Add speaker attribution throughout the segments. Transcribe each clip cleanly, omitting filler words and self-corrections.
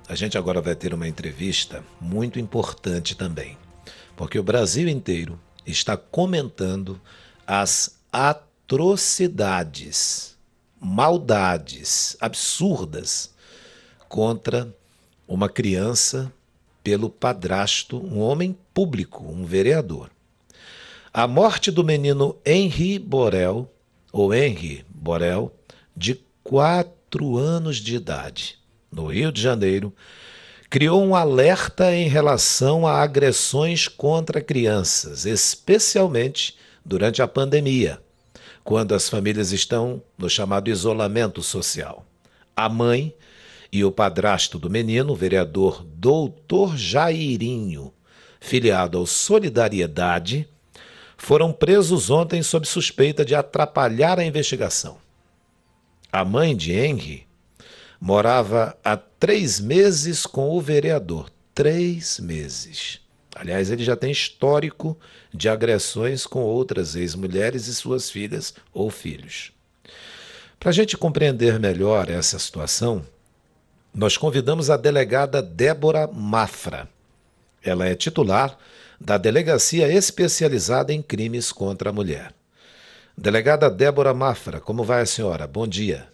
Speaker 1: a gente agora vai ter uma entrevista muito importante também, porque o Brasil inteiro está comentando as atrocidades, maldades absurdas contra uma criança pelo padrasto, um homem público, um vereador. A morte do menino Henri Borel, ou Henri Borel, de 4 anos de idade, no Rio de Janeiro, criou um alerta em relação a agressões contra crianças, especialmente durante a pandemia, quando as famílias estão no chamado isolamento social. A mãe e o padrasto do menino, o vereador Doutor Jairinho, filiado ao Solidariedade, foram presos ontem sob suspeita de atrapalhar a investigação. A mãe de Henry morava há 3 meses com o vereador. 3 meses. Aliás, ele já tem histórico de agressões com outras ex-mulheres e suas filhas ou filhos. Para a gente compreender melhor essa situação, nós convidamos a delegada Débora Mafra. Ela é titular da Delegacia Especializada em Crimes contra a Mulher. Delegada Débora Mafra, como vai a senhora? Bom dia.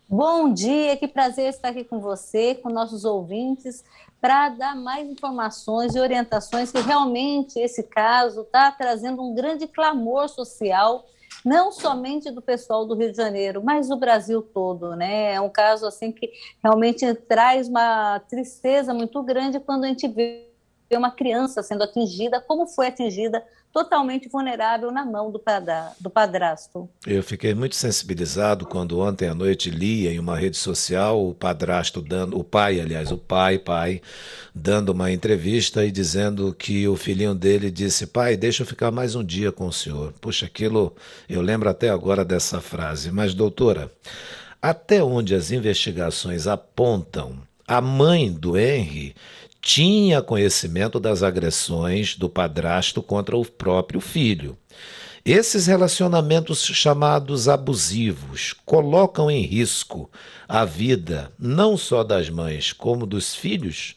Speaker 2: Bom dia, que prazer estar aqui com você, com nossos ouvintes, para dar mais informações e orientações que realmente esse caso está trazendo um grande clamor social, não somente do pessoal do Rio de Janeiro, mas do Brasil todo, né? É um caso assim que realmente traz uma tristeza muito grande quando a gente vê uma criança sendo atingida, como foi atingida, totalmente vulnerável na mão do padrasto.
Speaker 1: Eu fiquei muito sensibilizado quando ontem à noite lia em uma rede social o padrasto dando, o pai, aliás, pai, dando uma entrevista e dizendo que o filhinho dele disse: pai, deixa eu ficar mais um dia com o senhor. Puxa, aquilo, eu lembro até agora dessa frase. Mas, doutora, até onde as investigações apontam, a mãe do Henry tinha conhecimento das agressões do padrasto contra o próprio filho. Esses relacionamentos chamados abusivos colocam em risco a vida não só das mães, como dos filhos?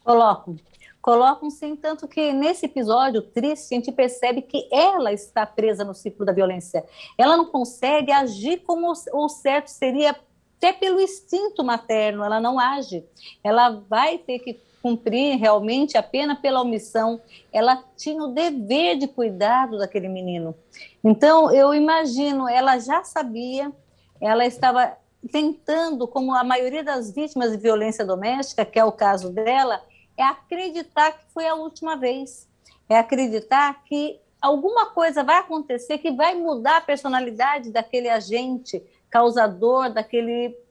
Speaker 2: Colocam. Colocam sim, tanto que nesse episódio triste a gente percebe que ela está presa no ciclo da violência. Ela não consegue agir como o certo seria, até pelo instinto materno, ela não age. Ela vai ter que cumprir realmente a pena pela omissão. Ela tinha o dever de cuidado daquele menino. Então, eu imagino, ela já sabia, ela estava tentando, como a maioria das vítimas de violência doméstica, que é o caso dela, é acreditar que foi a última vez, é acreditar que alguma coisa vai acontecer que vai mudar a personalidade daquele agente causador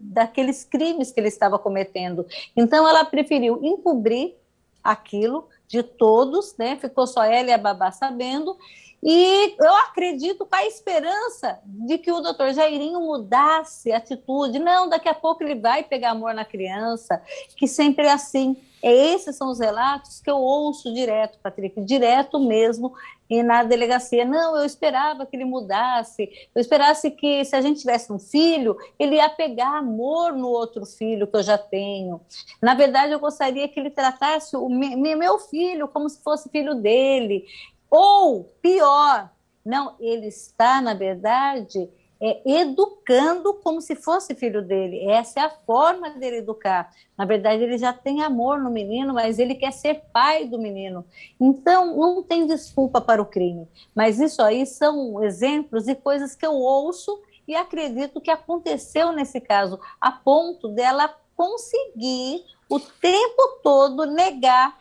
Speaker 2: daqueles crimes que ele estava cometendo. Então, ela preferiu encobrir aquilo de todos, né? Ficou só ela e a babá sabendo, e eu acredito com a esperança de que o doutor Jairinho mudasse a atitude. Não, daqui a pouco ele vai pegar amor na criança, que sempre é assim. Esses são os relatos que eu ouço direto, Patrick, direto mesmo, e na delegacia. Não, eu esperava que ele mudasse, eu esperasse que, se a gente tivesse um filho, ele ia pegar amor no outro filho que eu já tenho. Na verdade, eu gostaria que ele tratasse o meu filho como se fosse filho dele. Ou, pior, não, ele está, na verdade, educando como se fosse filho dele. Essa é a forma dele educar. Na verdade, ele já tem amor no menino, mas ele quer ser pai do menino. Então, não tem desculpa para o crime. Mas isso aí são exemplos e coisas que eu ouço e acredito que aconteceu nesse caso, a ponto dela conseguir o tempo todo negar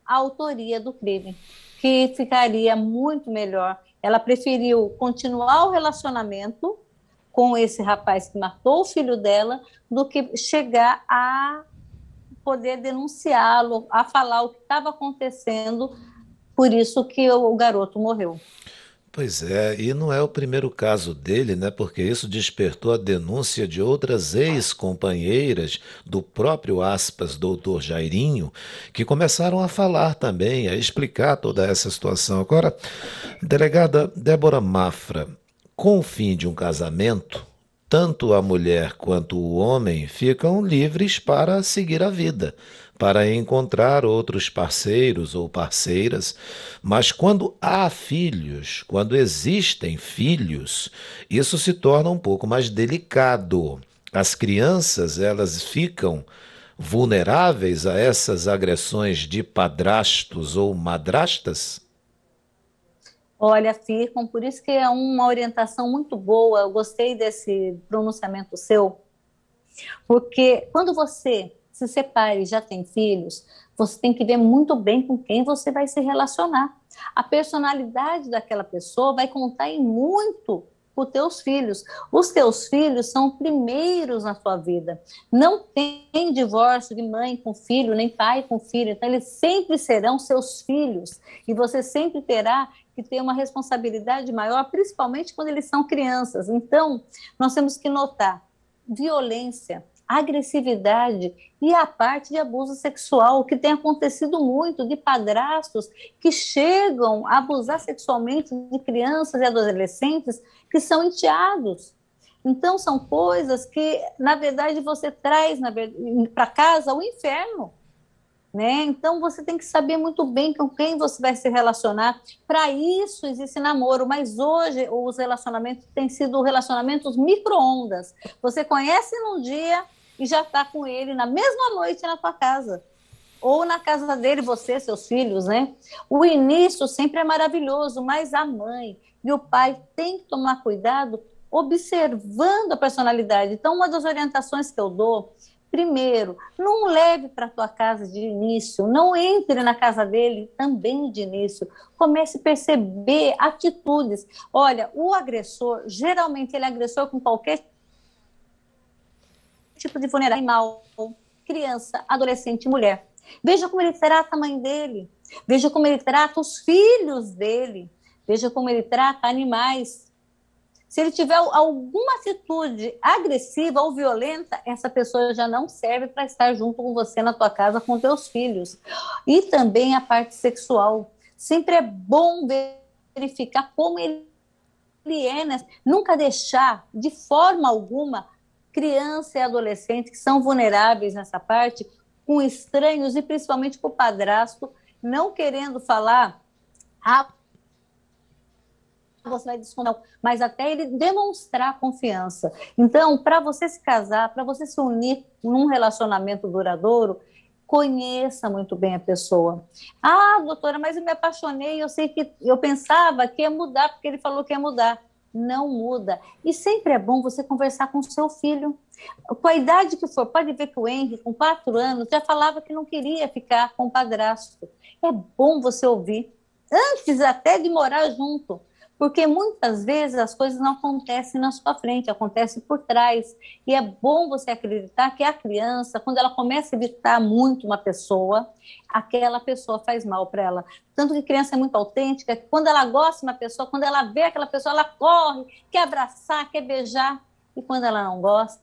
Speaker 2: a autoria do crime, que ficaria muito melhor. Ela preferiu continuar o relacionamento com esse rapaz que matou o filho dela do que chegar a poder denunciá-lo, a falar o que estava acontecendo, por isso que o garoto morreu.
Speaker 1: Pois é, e não é o primeiro caso dele, né? Porque isso despertou a denúncia de outras ex-companheiras do próprio aspas, doutor Jairinho, que começaram a falar também, a explicar toda essa situação. Agora, delegada Débora Mafra, com o fim de um casamento, tanto a mulher quanto o homem ficam livres para seguir a vida, para encontrar outros parceiros ou parceiras, mas quando há filhos, quando existem filhos, isso se torna um pouco mais delicado. As crianças, elas ficam vulneráveis a essas agressões de padrastos ou madrastas?
Speaker 2: Olha, ficam, por isso que é uma orientação muito boa. Eu gostei desse pronunciamento seu, porque quando você se separa e já tem filhos, você tem que ver muito bem com quem você vai se relacionar. A personalidade daquela pessoa vai contar em muito com os teus filhos. Os teus filhos são primeiros na sua vida. Não tem divórcio de mãe com filho, nem pai com filho. Então, eles sempre serão seus filhos. E você sempre terá que ter uma responsabilidade maior, principalmente quando eles são crianças. Então, nós temos que notar violência, agressividade e a parte de abuso sexual, que tem acontecido muito, de padrastos que chegam a abusar sexualmente de crianças e adolescentes que são enteados. Então, são coisas que, na verdade, você traz para casa o inferno. Né? Então você tem que saber muito bem com quem você vai se relacionar. Para isso existe namoro, mas hoje os relacionamentos têm sido relacionamentos micro-ondas. Você conhece num dia e já está com ele na mesma noite na tua casa. Ou na casa dele, você, seus filhos, né? O início sempre é maravilhoso, mas a mãe e o pai têm que tomar cuidado observando a personalidade. Então, uma das orientações que eu dou: primeiro, não leve para a tua casa de início, não entre na casa dele também de início. Comece a perceber atitudes. Olha, o agressor, geralmente ele é agressor com qualquer tipo de vulnerabilidade, animal, criança, adolescente, mulher. Veja como ele trata a mãe dele, veja como ele trata os filhos dele, veja como ele trata animais. Se ele tiver alguma atitude agressiva ou violenta, essa pessoa já não serve para estar junto com você na tua casa com teus filhos. E também a parte sexual. Sempre é bom verificar como ele é, né? Nunca deixar, de forma alguma, criança e adolescente que são vulneráveis nessa parte, com estranhos e principalmente com o padrasto, não querendo falar você vai descontar, mas até ele demonstrar confiança. Então, para você se casar, para você se unir num relacionamento duradouro, conheça muito bem a pessoa. Ah, doutora, mas eu me apaixonei, eu sei que eu pensava que ia mudar, porque ele falou que ia mudar. Não muda. E sempre é bom você conversar com o seu filho. Com a idade que for, pode ver que o Henry, com 4 anos, já falava que não queria ficar com o padrasto. É bom você ouvir, antes até de morar junto. Porque muitas vezes as coisas não acontecem na sua frente, acontecem por trás. E é bom você acreditar que a criança, quando ela começa a evitar muito uma pessoa, aquela pessoa faz mal para ela. Tanto que criança é muito autêntica, que quando ela gosta de uma pessoa, quando ela vê aquela pessoa, ela corre, quer abraçar, quer beijar. E quando ela não gosta,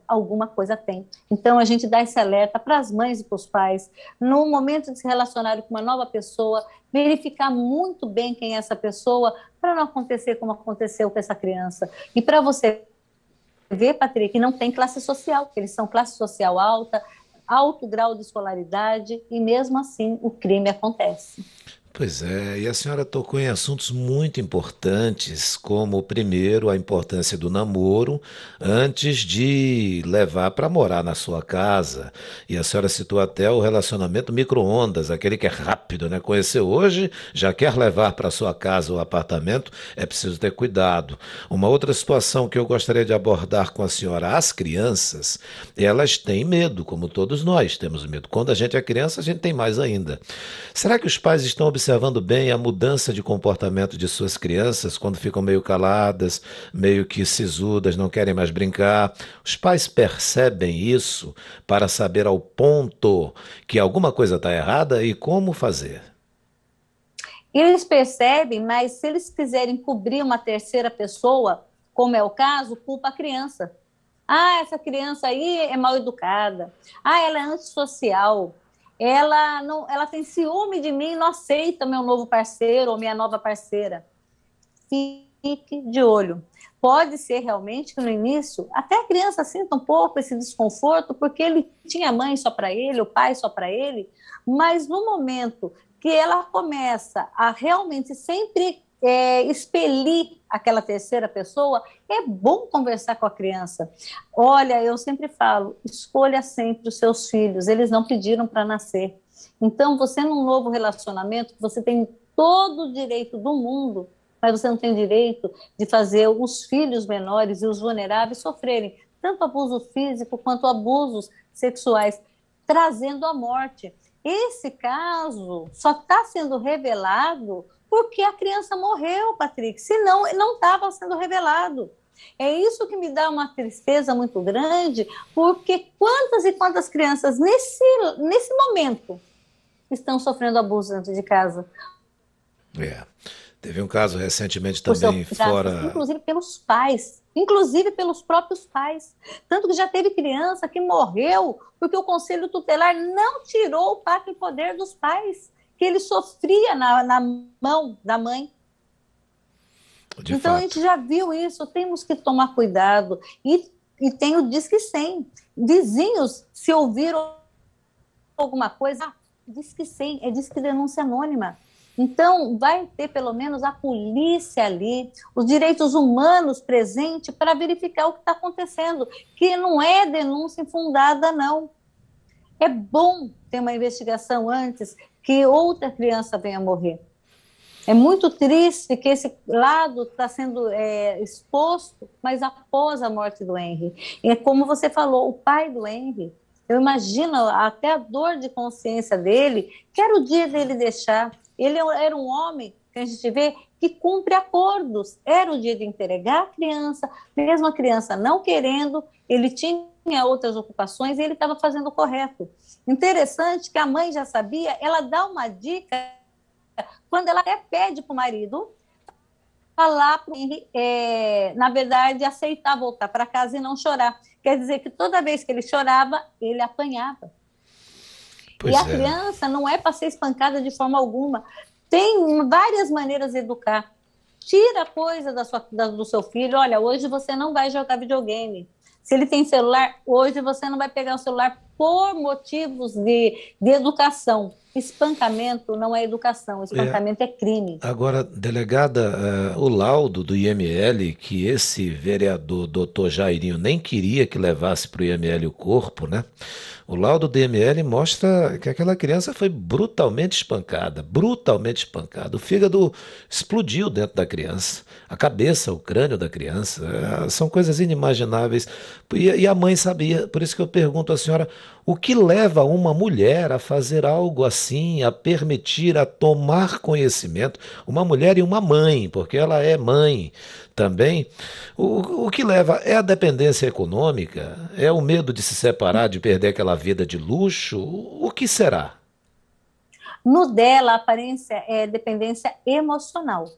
Speaker 2: alguma coisa tem. Então a gente dá esse alerta para as mães e para os pais, no momento de se relacionar com uma nova pessoa, verificar muito bem quem é essa pessoa, para não acontecer como aconteceu com essa criança. E para você ver, Patrícia, que não tem classe social, que eles são classe social alta, alto grau de escolaridade, e mesmo assim o crime acontece.
Speaker 1: Pois é, e a senhora tocou em assuntos muito importantes, como, primeiro, a importância do namoro antes de levar para morar na sua casa. E a senhora citou até o relacionamento micro-ondas, aquele que é rápido, né? Conheceu hoje, já quer levar para sua casa ou apartamento, é preciso ter cuidado. Uma outra situação que eu gostaria de abordar com a senhora: as crianças, elas têm medo, como todos nós temos medo. Quando a gente é criança, a gente tem mais ainda. Será que os pais estão observando bem a mudança de comportamento de suas crianças quando ficam meio caladas, meio que sisudas, não querem mais brincar? Os pais percebem isso para saber ao ponto que alguma coisa está errada e como fazer?
Speaker 2: Eles percebem, mas se eles quiserem cobrir uma terceira pessoa, como é o caso, culpa a criança. Ah, essa criança aí é mal educada. Ah, ela é antissocial. Ela não, ela tem ciúme de mim e não aceita meu novo parceiro ou minha nova parceira. Fique de olho. Pode ser realmente que no início até a criança sinta um pouco esse desconforto, porque ele tinha a mãe só para ele, o pai só para ele, mas no momento que ela começa a realmente sempre expelir aquela terceira pessoa, é bom conversar com a criança. Olha, eu sempre falo, escolha sempre os seus filhos, eles não pediram para nascer. Então, você num novo relacionamento, você tem todo o direito do mundo, mas você não tem direito de fazer os filhos menores e os vulneráveis sofrerem tanto abuso físico quanto abusos sexuais, trazendo a morte. Esse caso só está sendo revelado porque a criança morreu, Patrick, senão não estava sendo revelado. É isso que me dá uma tristeza muito grande, porque quantas e quantas crianças nesse momento estão sofrendo abuso dentro de casa.
Speaker 1: Teve um caso recentemente
Speaker 2: Por
Speaker 1: também
Speaker 2: seus braços,
Speaker 1: fora.
Speaker 2: inclusive pelos próprios pais. Tanto que já teve criança que morreu porque o Conselho Tutelar não tirou o pacto em poder dos pais, que ele sofria na mão da mãe. Então,
Speaker 1: fato.
Speaker 2: A gente já viu isso, temos que tomar cuidado. E tem o Disque 100. Vizinhos, se ouviram alguma coisa, Disque 100, é Disque Denúncia Anônima. Então, vai ter pelo menos a polícia ali, os direitos humanos presentes para verificar o que está acontecendo, que não é denúncia infundada, não. É bom ter uma investigação antes que outra criança venha morrer. É muito triste que esse lado está sendo exposto, mas após a morte do Henry. E é como você falou, o pai do Henry, eu imagino até a dor de consciência dele, que era o dia dele deixar. Ele era um homem, que a gente vê, que cumpre acordos. Era o dia de entregar a criança, mesmo a criança não querendo, ele tinha outras ocupações e ele estava fazendo o correto. Interessante que a mãe já sabia, ela dá uma dica quando ela até pede para o marido falar para ele, na verdade, aceitar voltar para casa e não chorar. Quer dizer que toda vez que ele chorava, ele apanhava.
Speaker 1: Pois
Speaker 2: e a criança não é para ser espancada de forma alguma. Tem várias maneiras de educar. Tira a coisa do seu filho. Olha, hoje você não vai jogar videogame. Se ele tem celular, hoje você não vai pegar o celular por motivos de educação. Espancamento não é educação, espancamento é crime.
Speaker 1: Agora, delegada, o laudo do IML, que esse vereador, doutor Jairinho, nem queria que levasse para o IML o corpo, né? O laudo do IML mostra que aquela criança foi brutalmente espancada, brutalmente espancada. O fígado explodiu dentro da criança, a cabeça, o crânio da criança, são coisas inimagináveis. E a mãe sabia, por isso que eu pergunto à senhora, o que leva uma mulher a fazer algo assim, a permitir, a tomar conhecimento, uma mulher e uma mãe, porque ela é mãe também, o que leva é a dependência econômica, é o medo de se separar, de perder aquela vida de luxo, o que será?
Speaker 2: No dela, a aparência é dependência emocional.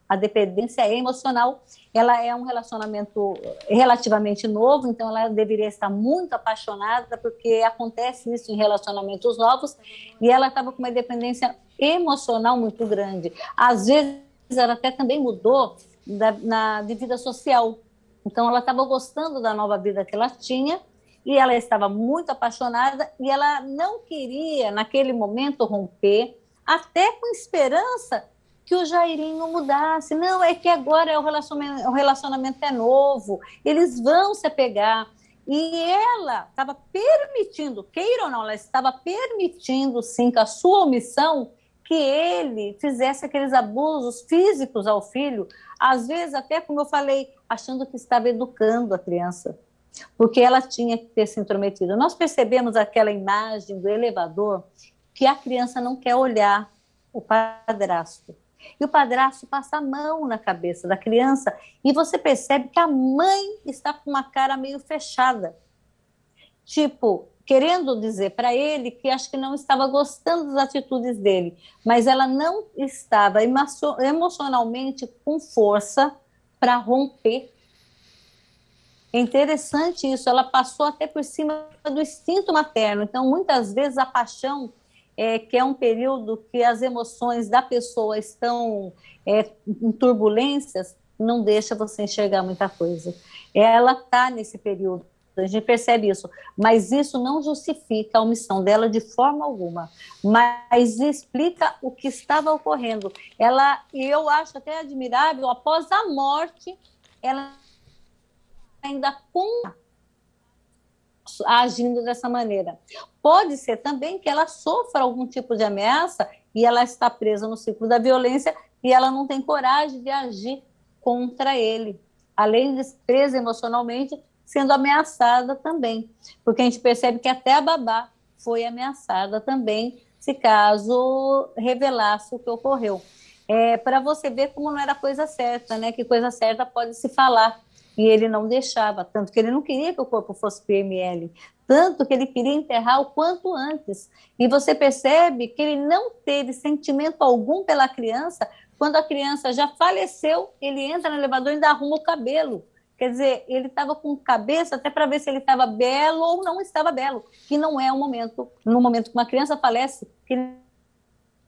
Speaker 2: A dependência emocional, ela é um relacionamento relativamente novo, então ela deveria estar muito apaixonada, porque acontece isso em relacionamentos novos, e ela estava com uma dependência emocional muito grande. Às vezes, ela até também mudou de vida social. Então, ela estava gostando da nova vida que ela tinha, e ela estava muito apaixonada, e ela não queria, naquele momento, romper, até com esperança que o Jairinho mudasse. Não, é que agora o relacionamento é novo, eles vão se apegar. E ela estava permitindo, queira ou não, ela estava permitindo, sim, com a sua omissão, que ele fizesse aqueles abusos físicos ao filho, às vezes até, como eu falei, achando que estava educando a criança, porque ela tinha que ter se intrometido. Nós percebemos aquela imagem do elevador, que a criança não quer olhar o padrasto. E o padrasto passa a mão na cabeça da criança e você percebe que a mãe está com uma cara meio fechada. Tipo, querendo dizer para ele que acho que não estava gostando das atitudes dele, mas ela não estava emocionalmente com força para romper. É interessante isso, ela passou até por cima do instinto materno. Então, muitas vezes, a paixão, que é um período que as emoções da pessoa estão em turbulências, não deixa você enxergar muita coisa. Ela está nesse período, a gente percebe isso, mas isso não justifica a omissão dela de forma alguma, mas explica o que estava ocorrendo. E eu acho até admirável, após a morte, ela ainda agindo dessa maneira. Pode ser também que ela sofra algum tipo de ameaça e ela está presa no ciclo da violência e ela não tem coragem de agir contra ele, além de ser presa emocionalmente, sendo ameaçada também, porque a gente percebe que até a babá foi ameaçada também, se caso revelasse o que ocorreu. Para você ver como não era coisa certa, né? Que coisa certa pode se falar, e ele não deixava, tanto que ele não queria que o corpo fosse PML, tanto que ele queria enterrar o quanto antes. E você percebe que ele não teve sentimento algum pela criança. Quando a criança já faleceu, ele entra no elevador e ainda arruma o cabelo. Quer dizer, ele estava com cabeça até para ver se ele estava belo ou não estava belo, que não é um momento, no momento que uma criança falece, que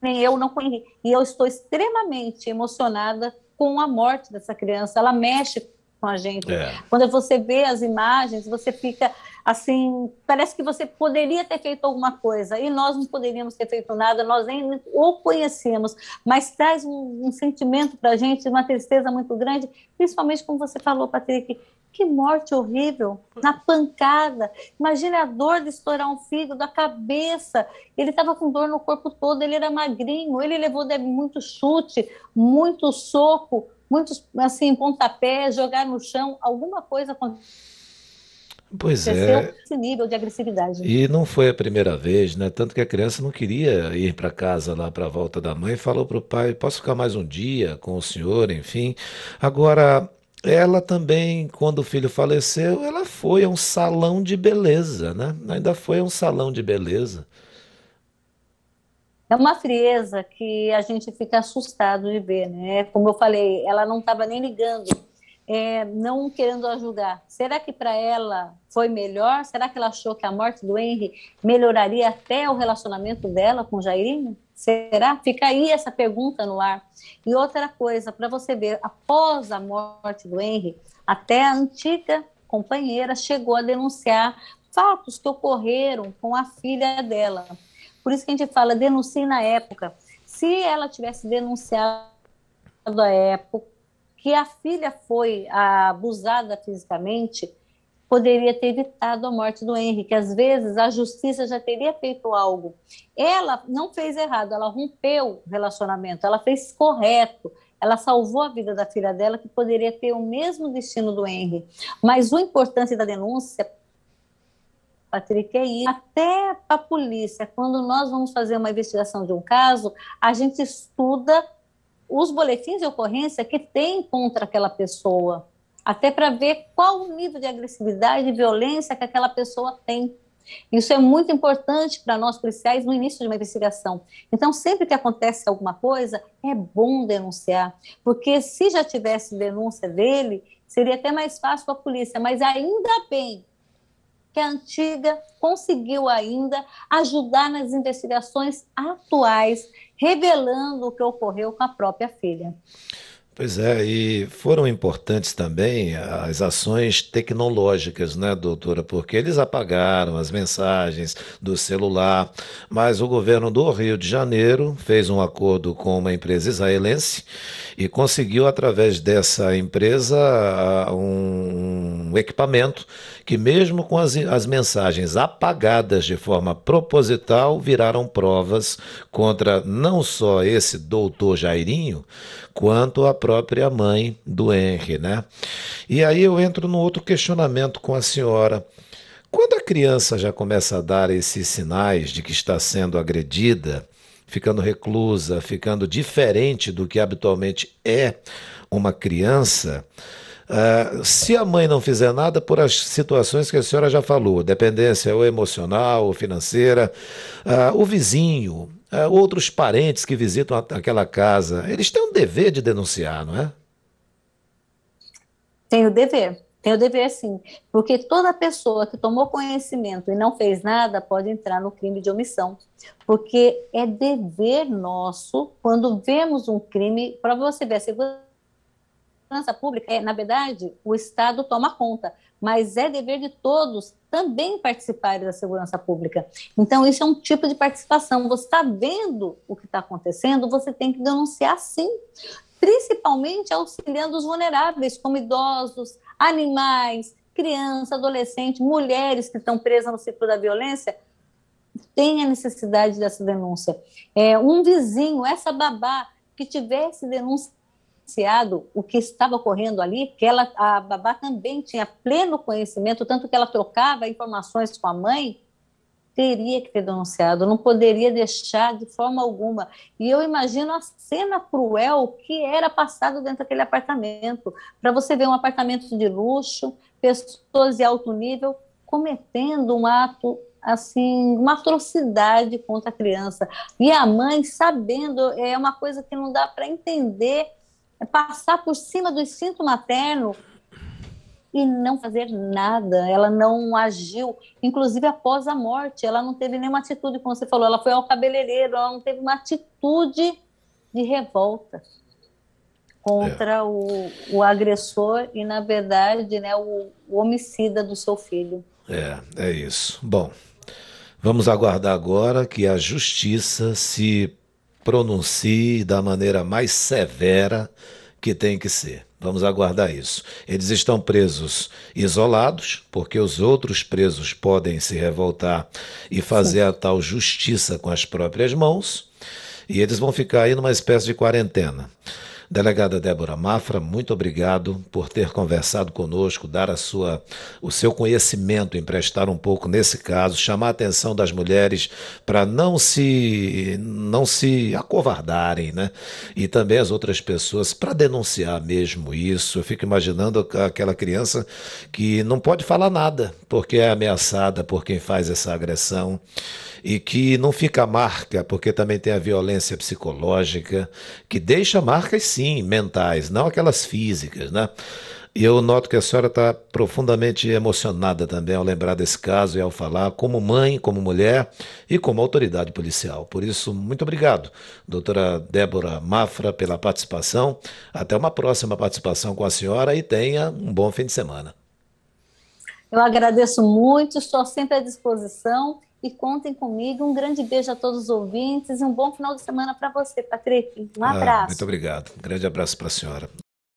Speaker 2: nem eu não conheci. E eu estou extremamente emocionada com a morte dessa criança. Ela mexe com a gente. Quando você vê as imagens, você fica assim, parece que você poderia ter feito alguma coisa e nós não poderíamos ter feito nada, nós nem o conhecíamos, mas traz um sentimento para a gente, uma tristeza muito grande, principalmente como você falou, Patrick, que morte horrível, na pancada. Imagina a dor de estourar um fígado, a cabeça. Ele estava com dor no corpo todo, ele era magrinho, ele levou muito chute, muito soco, muitos assim, pontapés, jogar no chão, alguma coisa
Speaker 1: Pois
Speaker 2: aconteceu
Speaker 1: é,
Speaker 2: esse nível de agressividade.
Speaker 1: e não foi a primeira vez, né? Tanto que a criança não queria ir para casa lá para a volta da mãe, falou para o pai: posso ficar mais um dia com o senhor, enfim. Agora, ela também, quando o filho faleceu, ela foi a um salão de beleza, né? Ainda foi a um salão de beleza.
Speaker 2: É uma frieza que a gente fica assustado de ver, né? Como eu falei, ela não estava nem ligando, não querendo a julgar. Será que para ela foi melhor? Será que ela achou que a morte do Henry melhoraria até o relacionamento dela com o Jairinho? Será? Fica aí essa pergunta no ar. E outra coisa, para você ver, após a morte do Henry, até a antiga companheira chegou a denunciar fatos que ocorreram com a filha dela. Por isso que a gente fala, denuncie na época. Se ela tivesse denunciado à época que a filha foi abusada fisicamente, poderia ter evitado a morte do Henry, que às vezes a justiça já teria feito algo. Ela não fez errado, ela rompeu o relacionamento, ela fez correto, ela salvou a vida da filha dela, que poderia ter o mesmo destino do Henry. Mas o importante da denúncia, Patrick, é ir até a polícia. Quando nós vamos fazer uma investigação de um caso, a gente estuda os boletins de ocorrência que tem contra aquela pessoa, até para ver qual o nível de agressividade e violência que aquela pessoa tem. Isso é muito importante para nós policiais no início de uma investigação. Então, sempre que acontece alguma coisa, é bom denunciar, porque se já tivesse denúncia dele, seria até mais fácil para a polícia, mas ainda bem que a antiga conseguiu ainda ajudar nas investigações atuais, revelando o que ocorreu com a própria filha.
Speaker 1: Pois é, e foram importantes também as ações tecnológicas, né, doutora? Porque eles apagaram as mensagens do celular, mas o governo do Rio de Janeiro fez um acordo com uma empresa israelense e conseguiu, através dessa empresa, um equipamento que, mesmo com as mensagens apagadas de forma proposital, viraram provas contra não só esse doutor Jairinho, quanto a própria mãe do Henry, né? E aí eu entro no outro questionamento com a senhora. Quando a criança já começa a dar esses sinais de que está sendo agredida, ficando reclusa, ficando diferente do que habitualmente é uma criança, se a mãe não fizer nada por as situações que a senhora já falou, dependência ou emocional ou financeira, o vizinho, outros parentes que visitam aquela casa, eles têm um dever de denunciar, não é?
Speaker 2: Tem o dever sim, porque toda pessoa que tomou conhecimento e não fez nada pode entrar no crime de omissão, porque é dever nosso, quando vemos um crime, para você ver, a segurança segurança pública, na verdade, o Estado toma conta, mas é dever de todos também participarem da segurança pública. Então, isso é um tipo de participação. Você está vendo o que está acontecendo, você tem que denunciar sim, principalmente auxiliando os vulneráveis, como idosos, animais, crianças, adolescentes, mulheres que estão presas no ciclo da violência, tem a necessidade dessa denúncia. Um vizinho, essa babá, que tivesse denunciado o que estava ocorrendo ali, que a babá também tinha pleno conhecimento, tanto que ela trocava informações com a mãe, teria que ter denunciado, não poderia deixar de forma alguma. E eu imagino a cena cruel que era passado dentro daquele apartamento, para você ver um apartamento de luxo, pessoas de alto nível cometendo um ato assim, uma atrocidade contra a criança. E a mãe sabendo, é uma coisa que não dá para entender, passar por cima do instinto materno e não fazer nada, ela não agiu, inclusive após a morte, ela não teve nenhuma atitude, como você falou, ela foi ao cabeleireiro, ela não teve uma atitude de revolta contra o agressor e, na verdade, né, o homicida do seu filho.
Speaker 1: É isso. Bom, vamos aguardar agora que a justiça se pronuncie da maneira mais severa que tem que ser. Vamos aguardar isso. Eles estão presos isolados, porque os outros presos podem se revoltar e fazer a tal justiça com as próprias mãos, e eles vão ficar aí numa espécie de quarentena. Delegada Débora Mafra, muito obrigado por ter conversado conosco, dar o seu conhecimento, emprestar um pouco nesse caso, chamar a atenção das mulheres para não se acovardarem, né? E também as outras pessoas para denunciar mesmo isso. Eu fico imaginando aquela criança que não pode falar nada porque é ameaçada por quem faz essa agressão e que não fica marca, porque também tem a violência psicológica, que deixa marcas sim, mentais, não aquelas físicas, né? E eu noto que a senhora está profundamente emocionada também ao lembrar desse caso e ao falar como mãe, como mulher e como autoridade policial. Por isso, muito obrigado, doutora Débora Mafra, pela participação. Até uma próxima participação com a senhora e tenha um bom fim de semana.
Speaker 2: Eu agradeço muito, estou sempre à disposição e contem comigo. Um grande beijo a todos os ouvintes e um bom final de semana para você, Patrick. Um
Speaker 1: Muito
Speaker 2: abraço.
Speaker 1: obrigado. Um grande abraço para a senhora.